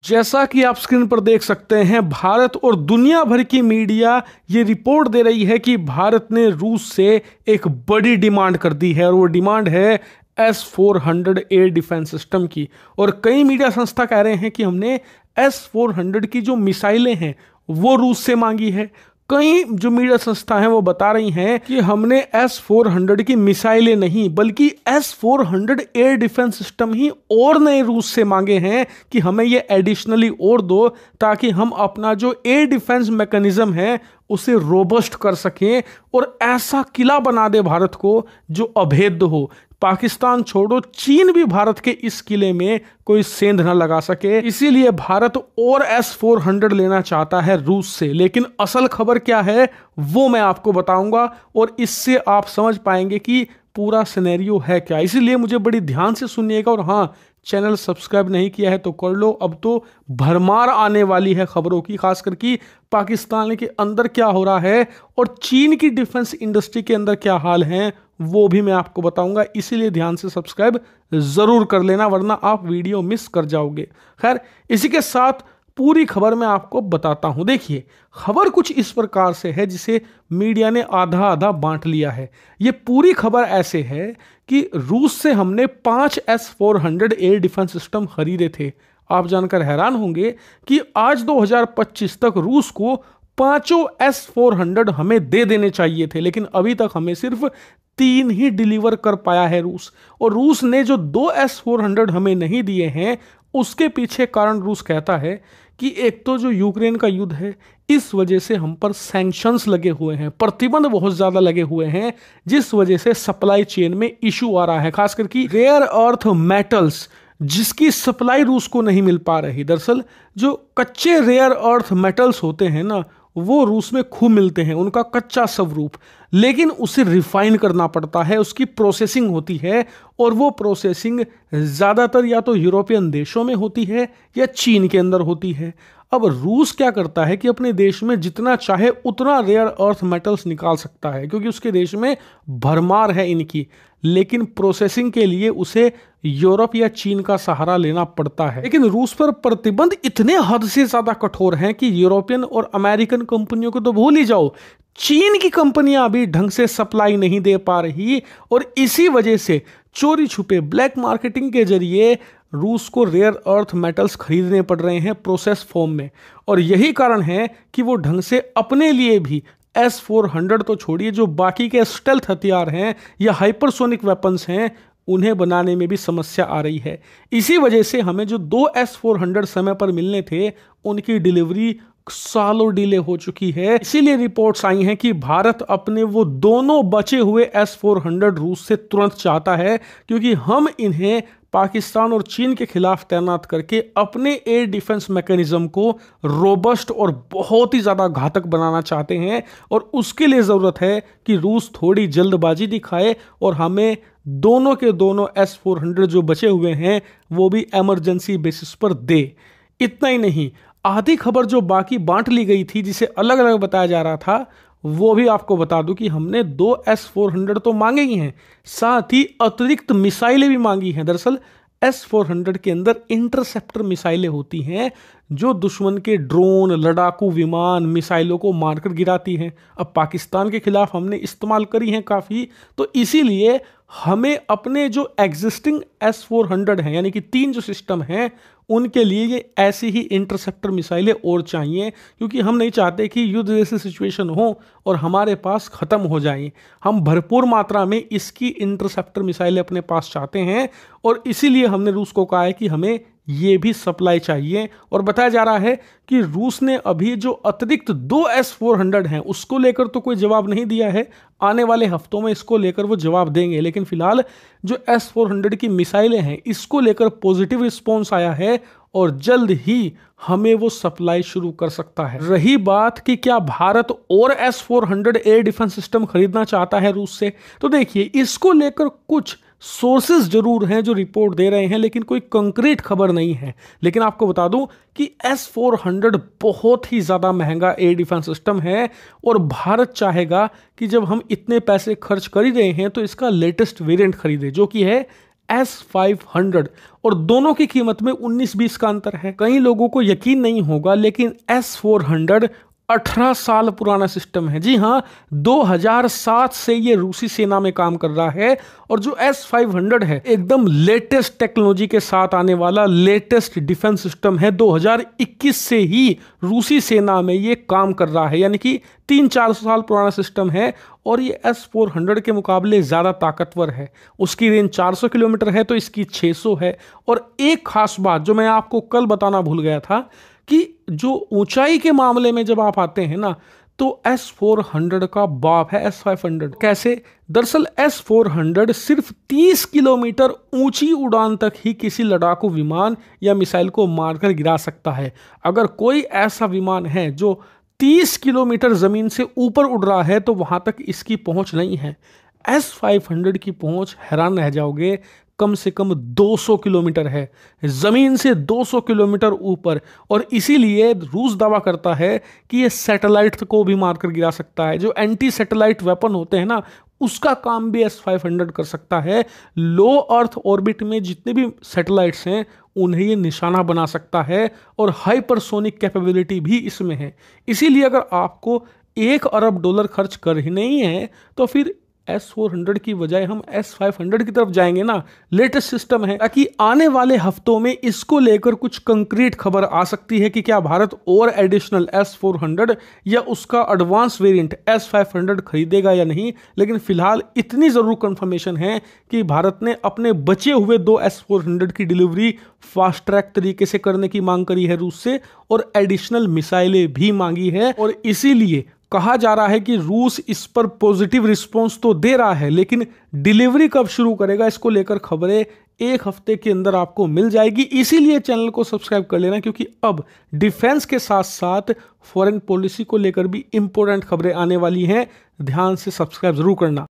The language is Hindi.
जैसा कि आप स्क्रीन पर देख सकते हैं, भारत और दुनिया भर की मीडिया ये रिपोर्ट दे रही है कि भारत ने रूस से एक बड़ी डिमांड कर दी है और वो डिमांड है S-400 एयर डिफेंस सिस्टम की। और कई मीडिया संस्था कह रहे हैं कि हमने S-400 की जो मिसाइलें हैं वो रूस से मांगी है। कई जो मीडिया संस्था हैं वो बता रही हैं कि हमने S-400 की मिसाइलें नहीं बल्कि S-400 एयर डिफेंस सिस्टम ही और नए रूस से मांगे हैं कि हमें ये एडिशनली और दो, ताकि हम अपना जो एयर डिफेंस मैकेनिज्म है उसे रोबस्ट कर सकें और ऐसा किला बना दे भारत को जो अभेद्य हो। पाकिस्तान छोड़ो, चीन भी भारत के इस किले में कोई सेंध न लगा सके। इसीलिए भारत और S-400 लेना चाहता है रूस से। लेकिन असल खबर क्या है वो मैं आपको बताऊंगा और इससे आप समझ पाएंगे कि पूरा सिनेरियो है क्या। इसीलिए मुझे बड़ी ध्यान से सुनिएगा और हाँ, चैनल सब्सक्राइब नहीं किया है तो कर लो। अब तो भरमार आने वाली है खबरों की, खासकर कि पाकिस्तान के अंदर क्या हो रहा है और चीन की डिफेंस इंडस्ट्री के अंदर क्या हाल है वो भी मैं आपको बताऊंगा। इसीलिए ध्यान से सब्सक्राइब जरूर कर लेना, वरना आप वीडियो मिस कर जाओगे। खैर, इसी के साथ पूरी खबर मैं आपको बताता हूं। देखिए, खबर कुछ इस प्रकार से है जिसे मीडिया ने आधा आधा बांट लिया है। ये पूरी खबर ऐसे है कि रूस से हमने 5 S-400 एयर डिफेंस सिस्टम खरीदे थे। आप जानकर हैरान होंगे कि आज 2025 तक रूस को 5 S-400 हमें दे देने चाहिए थे, लेकिन अभी तक हमें सिर्फ 3 ही डिलीवर कर पाया है रूस। और रूस ने जो 2 S-400 हमें नहीं दिए हैं उसके पीछे कारण रूस कहता है कि एक तो जो यूक्रेन का युद्ध है इस वजह से हम पर सैंक्शंस लगे हुए हैं, प्रतिबंध बहुत ज्यादा लगे हुए हैं, जिस वजह से सप्लाई चेन में इशू आ रहा है, खासकर कि रेयर अर्थ मेटल्स जिसकी सप्लाई रूस को नहीं मिल पा रही। दरअसल जो कच्चे रेयर अर्थ मेटल्स होते हैं ना, वो रूस में खूब मिलते हैं, उनका कच्चा स्वरूप, लेकिन उसे रिफाइन करना पड़ता है, उसकी प्रोसेसिंग होती है और वो प्रोसेसिंग ज़्यादातर या तो यूरोपियन देशों में होती है या चीन के अंदर होती है। अब रूस क्या करता है कि अपने देश में जितना चाहे उतना रेयर अर्थ मेटल्स निकाल सकता है, क्योंकि उसके देश में भरमार है इनकी, लेकिन प्रोसेसिंग के लिए उसे यूरोप या चीन का सहारा लेना पड़ता है। लेकिन रूस पर प्रतिबंध इतने हद से ज्यादा कठोर हैं कि यूरोपियन और अमेरिकन कंपनियों को तो भूल ही जाओ, चीन की कंपनियां भी ढंग से सप्लाई नहीं दे पा रही और इसी वजह से चोरी छुपे ब्लैक मार्केटिंग के जरिए रूस को रेयर अर्थ मेटल्स खरीदने पड़ रहे हैं प्रोसेस फॉर्म में। और यही कारण है कि वो ढंग से अपने लिए भी S-400 तो छोड़िए, जो बाकी के स्टेल्थ हथियार हैं या हाइपरसोनिक वेपन्स हैं उन्हें बनाने में भी समस्या आ रही है। इसी वजह से हमें जो 2 S-400 समय पर मिलने थे उनकी डिलीवरी सालों डिले हो चुकी है। इसीलिए रिपोर्ट्स आई हैं कि भारत अपने वो दोनों बचे हुए S-400 रूस से तुरंत चाहता है, क्योंकि हम इन्हें पाकिस्तान और चीन के खिलाफ तैनात करके अपने एयर डिफेंस मैकेनिज्म को रोबस्ट और बहुत ही ज़्यादा घातक बनाना चाहते हैं। और उसके लिए ज़रूरत है कि रूस थोड़ी जल्दबाजी दिखाए और हमें दोनों के दोनों S-400 जो बचे हुए हैं वो भी इमरजेंसी बेसिस पर दे। इतना ही नहीं, आधी खबर जो बाकी बांट ली गई थी जिसे अलग अलग बताया जा रहा था वो भी आपको बता दूं कि हमने 2 S-400 तो मांगे ही हैं, साथ ही अतिरिक्त मिसाइलें भी मांगी हैं। दरअसल S-400 के अंदर इंटरसेप्टर मिसाइलें होती हैं जो दुश्मन के ड्रोन, लड़ाकू विमान, मिसाइलों को मारकर गिराती हैं। अब पाकिस्तान के खिलाफ हमने इस्तेमाल करी हैं काफ़ी, तो इसीलिए हमें अपने जो एग्जिस्टिंग S-400 हैं, यानी कि 3 जो सिस्टम हैं, उनके लिए ये ऐसी ही इंटरसेप्टर मिसाइलें और चाहिए, क्योंकि हम नहीं चाहते कि युद्ध जैसी सिचुएशन हो और हमारे पास ख़त्म हो जाए। हम भरपूर मात्रा में इसकी इंटरसेप्टर मिसाइलें अपने पास चाहते हैं और इसीलिए हमने रूस को कहा है कि हमें ये भी सप्लाई चाहिए। और बताया जा रहा है कि रूस ने अभी जो अतिरिक्त 2 S-400 हैं उसको लेकर तो कोई जवाब नहीं दिया है, आने वाले हफ्तों में इसको लेकर वो जवाब देंगे। लेकिन फिलहाल जो S-400 की मिसाइलें हैं इसको लेकर पॉजिटिव रिस्पॉन्स आया है और जल्द ही हमें वो सप्लाई शुरू कर सकता है। रही बात कि क्या भारत और S-400 एयर डिफेंस सिस्टम खरीदना चाहता है रूस से, तो देखिए इसको लेकर कुछ सोर्सेज जरूर हैं जो रिपोर्ट दे रहे हैं, लेकिन कोई कंक्रीट खबर नहीं है। लेकिन आपको बता दूं कि S-400 बहुत ही ज़्यादा महंगा एयर डिफेंस सिस्टम है और भारत चाहेगा कि जब हम इतने पैसे खर्च कर ही रहे हैं तो इसका लेटेस्ट वेरिएंट खरीदे, जो कि है S500 और दोनों की कीमत में 19-20 का अंतर है। कई लोगों को यकीन नहीं होगा लेकिन S400 18 साल पुराना सिस्टम है। जी हाँ, 2007 से ये रूसी सेना में काम कर रहा है और जो S500 है एकदम लेटेस्ट टेक्नोलॉजी के साथ आने वाला लेटेस्ट डिफेंस सिस्टम है। 2021 से ही रूसी सेना में ये काम कर रहा है, यानी कि 3-4 साल पुराना सिस्टम है और ये S400 के मुकाबले ज़्यादा ताकतवर है। उसकी रेंज 400 किलोमीटर है तो इसकी 600 है। और एक खास बात जो मैं आपको कल बताना भूल गया था कि जो ऊंचाई के मामले में जब आप आते हैं ना, तो S400 का बाप है S500। कैसे? दरअसल S400 सिर्फ 30 किलोमीटर ऊंची उड़ान तक ही किसी लड़ाकू विमान या मिसाइल को मारकर गिरा सकता है। अगर कोई ऐसा विमान है जो 30 किलोमीटर जमीन से ऊपर उड़ रहा है तो वहां तक इसकी पहुंच नहीं है। S500 की पहुंच, हैरान रह जाओगे, कम से कम 200 किलोमीटर है, जमीन से 200 किलोमीटर ऊपर। और इसीलिए रूस दावा करता है कि ये सैटेलाइट को भी मारकर गिरा सकता है। जो एंटी सैटेलाइट वेपन होते हैं ना, उसका काम भी S500 कर सकता है। लो अर्थ ऑर्बिट में जितने भी सैटेलाइट्स हैं उन्हें ये निशाना बना सकता है और हाइपरसोनिक कैपेबिलिटी भी इसमें है। इसीलिए अगर आपको $1 अरब खर्च कर ही नहीं है तो फिर S400 की बजाय हम S500 की तरफ जाएंगे ना। लेटेस्ट सिस्टम है, ताकि आने वाले हफ्तों में इसको लेकर कुछ कंक्रीट खबर आ सकती है कि क्या भारत और एडिशनल S400 या उसका एडवांस वेरिएंट S500 खरीदेगा या नहीं। लेकिन फिलहाल इतनी जरूर कंफर्मेशन है कि भारत ने अपने बचे हुए 2 S400 की डिलीवरी फास्ट ट्रैक तरीके से करने की मांग करी है रूस से, और एडिशनल मिसाइलें भी मांगी है। और इसीलिए कहा जा रहा है कि रूस इस पर पॉजिटिव रिस्पांस तो दे रहा है, लेकिन डिलीवरी कब शुरू करेगा इसको लेकर खबरें 1 हफ्ते के अंदर आपको मिल जाएगी। इसीलिए चैनल को सब्सक्राइब कर लेना, क्योंकि अब डिफेंस के साथ साथ फॉरेन पॉलिसी को लेकर भी इंपॉर्टेंट खबरें आने वाली हैं। ध्यान से सब्सक्राइब जरूर करना।